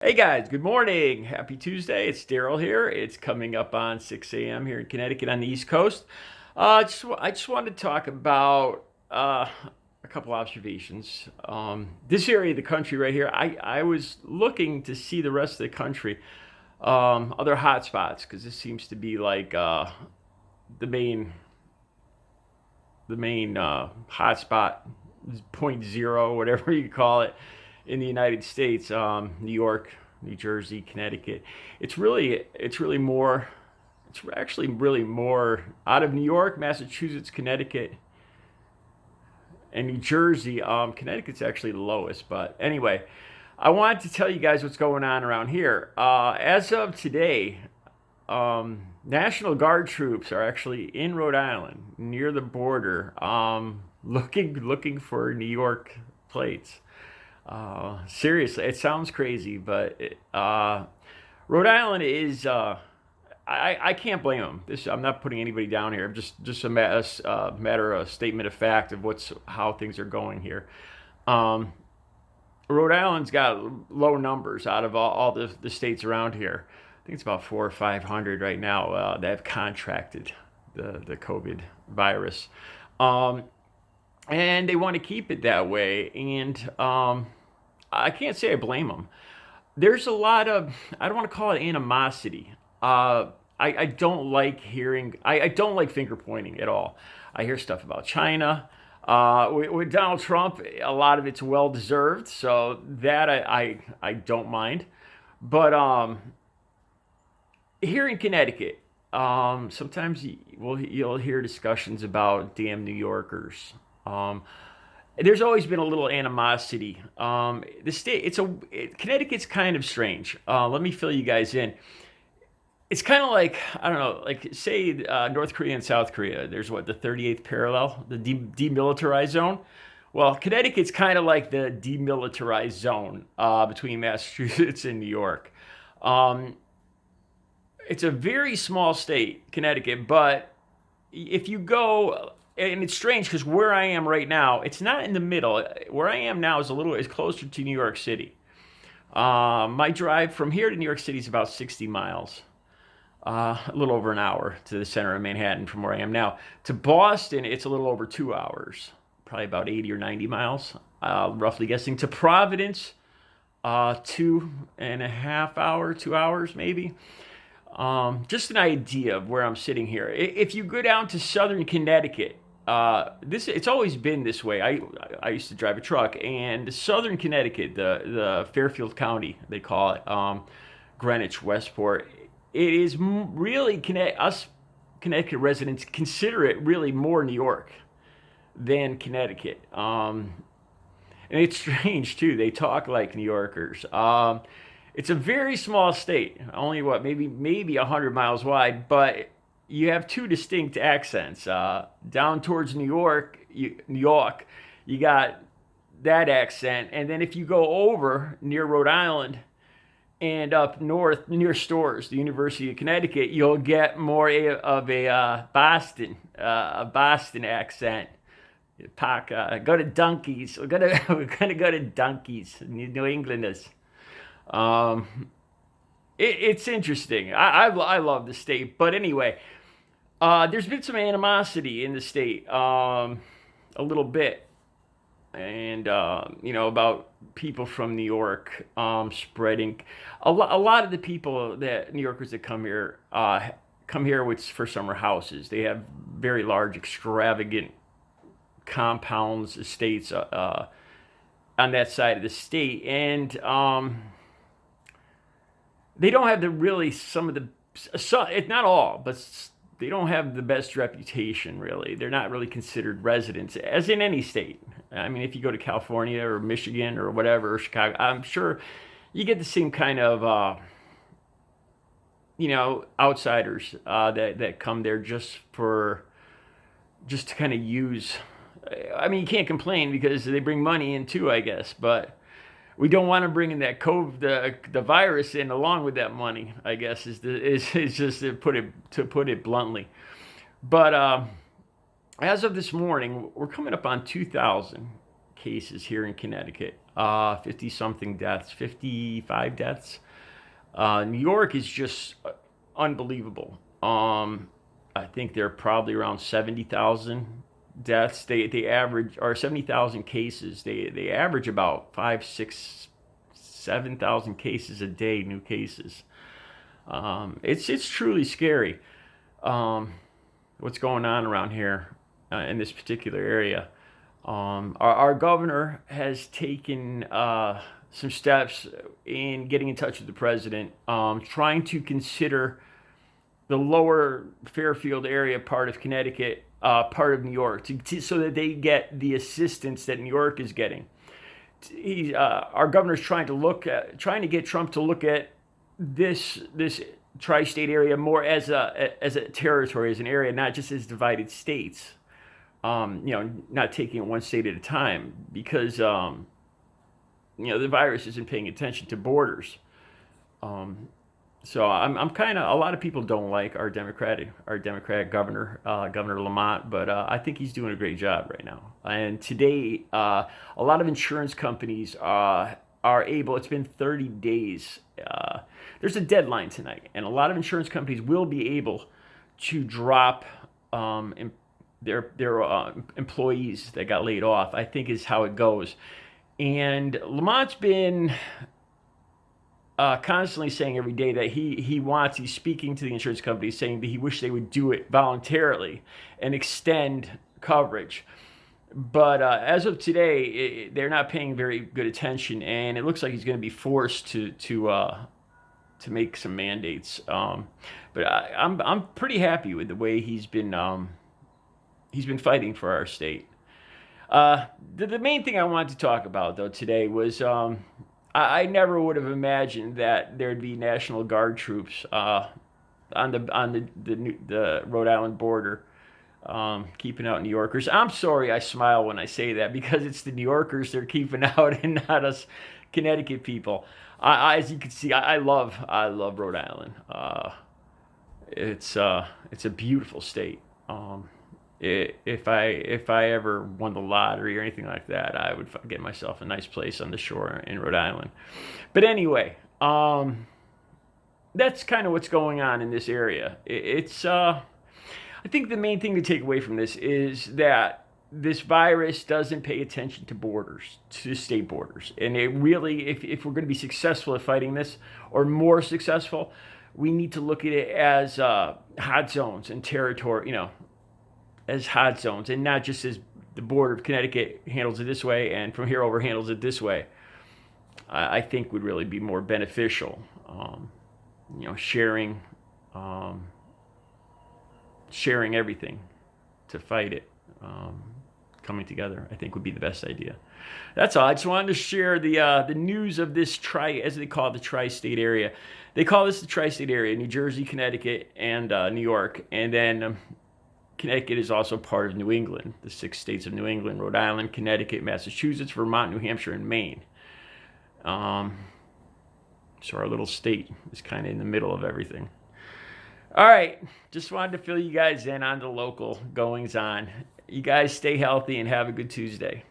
Hey guys, good morning. Happy Tuesday. It's Daryl here. It's coming up on 6 a.m. here in Connecticut on the East Coast. I just wanted to talk about a couple observations. This area of the country right here, I was looking to see the rest of the country, other hot spots, because this seems to be like the main hot spot, point zero, whatever you call it, in the United States. New York, New Jersey, Connecticut. It's actually really more out of New York, Massachusetts, Connecticut, and New Jersey. Connecticut's actually the lowest, but anyway, I wanted to tell you guys what's going on around here. As of today, National Guard troops are actually in Rhode Island, near the border, looking for New York plates. Seriously, it sounds crazy, but Rhode Island is. I can't blame them. I'm not putting anybody down here. Just a matter of statement of fact of how things are going here. Um, Rhode Island's got low numbers out of all the states around here. I think it's about 400 or 500 right now that have contracted the COVID virus. Um, and they want to keep it that way. And I can't say I blame them. There's a lot of, I don't want to call it animosity. I don't like I don't like finger pointing at all. I hear stuff about China. With Donald Trump, a lot of it's well deserved, so that I don't mind. But here in Connecticut, sometimes you'll hear discussions about damn New Yorkers. There's always been a little animosity. The state, Connecticut's kind of strange. Let me fill you guys in. It's kind of like, I don't know, like say North Korea and South Korea. There's what, the 38th parallel, the demilitarized zone. Well, Connecticut's kind of like the demilitarized zone between Massachusetts and New York. Um, it's a very small state, Connecticut, but if you go, and it's strange because where I am right now, it's not in the middle. Where I am now is closer to New York City. My drive from here to New York City is about 60 miles, a little over an hour to the center of Manhattan from where I am now. To Boston, it's a little over 2 hours, probably about 80 or 90 miles, roughly guessing. To Providence, 2.5 hours, 2 hours maybe. Just an idea of where I'm sitting here. If you go down to southern Connecticut, it's always been this way. I used to drive a truck, and southern Connecticut, the Fairfield County they call it, Greenwich, Westport. It is really us Connecticut residents consider it really more New York than Connecticut. And it's strange too. They talk like New Yorkers. It's a very small state, only what, maybe 100 miles wide, but you have two distinct accents. Down towards New York, you got that accent, and then if you go over near Rhode Island and up north near Storrs, the University of Connecticut, you'll get more of a Boston accent. Go to Dunkies. We're gonna go to Dunkies, New Englanders. Um, it's interesting. I love the state, but anyway, there's been some animosity in the state, a little bit, and about people from New York spreading. A lot of the people that New Yorkers that come here with for summer houses. They have very large, extravagant compounds, estates on that side of the state, and they don't have it's not all, but they don't have the best reputation, really. They're not really considered residents, as in any state. I mean, if you go to California or Michigan or whatever, or Chicago, I'm sure you get the same kind of, outsiders that come there just to kind of use. I mean, you can't complain because they bring money in too, I guess, but we don't want to bring in that the virus in along with that money. I guess is just to put it bluntly. But as of this morning, we're coming up on 2,000 cases here in Connecticut. 50 something deaths, 55 deaths. New York is just unbelievable. I think they're probably around 70,000 deaths. They average, or 70,000 cases. They average about 5, 6, 7,000 cases a day, new cases. It's truly scary. What's going on around here in this particular area. Our governor has taken some steps in getting in touch with the president, trying to consider the lower Fairfield area part of Connecticut, part of New York, so that they get the assistance that New York is getting. Our governor's trying to get Trump to look at this tri-state area more as a territory, as an area, not just as divided states. Not taking it one state at a time, because the virus isn't paying attention to borders. So I'm kind of, a lot of people don't like our Democratic governor, Governor Lamont, but I think he's doing a great job right now. And today, a lot of insurance companies are able. It's been 30 days. There's a deadline tonight, and a lot of insurance companies will be able to drop their employees that got laid off, I think, is how it goes. And Lamont's been constantly saying every day that he's speaking to the insurance companies, saying that he wished they would do it voluntarily and extend coverage. But as of today, they're not paying very good attention, and it looks like he's going to be forced to make some mandates. But I'm pretty happy with the way he's been fighting for our state. The main thing I wanted to talk about, though, today was I never would have imagined that there'd be National Guard troops on the Rhode Island border, keeping out New Yorkers. I'm sorry, I smile when I say that, because it's the New Yorkers they're keeping out and not us Connecticut people. As you can see, I love Rhode Island. It's a beautiful state. If I ever won the lottery or anything like that, I would get myself a nice place on the shore in Rhode Island. But anyway, that's kind of what's going on in this area. I think the main thing to take away from this is that this virus doesn't pay attention to borders, to state borders. And it really, if we're going to be successful at fighting this, or more successful, we need to look at it as hot zones and territory, as hot zones, and not just as the border of Connecticut handles it this way and from here over handles it this way. I think would really be more beneficial. Sharing everything to fight it, coming together, I think would be the best idea. That's all. I just wanted to share the news of this as they call it, the tri-state area. They call this the tri-state area: New Jersey, Connecticut, and New York. And then Connecticut is also part of New England, the 6 states of New England: Rhode Island, Connecticut, Massachusetts, Vermont, New Hampshire, and Maine. So our little state is kind of in the middle of everything. All right, just wanted to fill you guys in on the local goings on. You guys stay healthy and have a good Tuesday.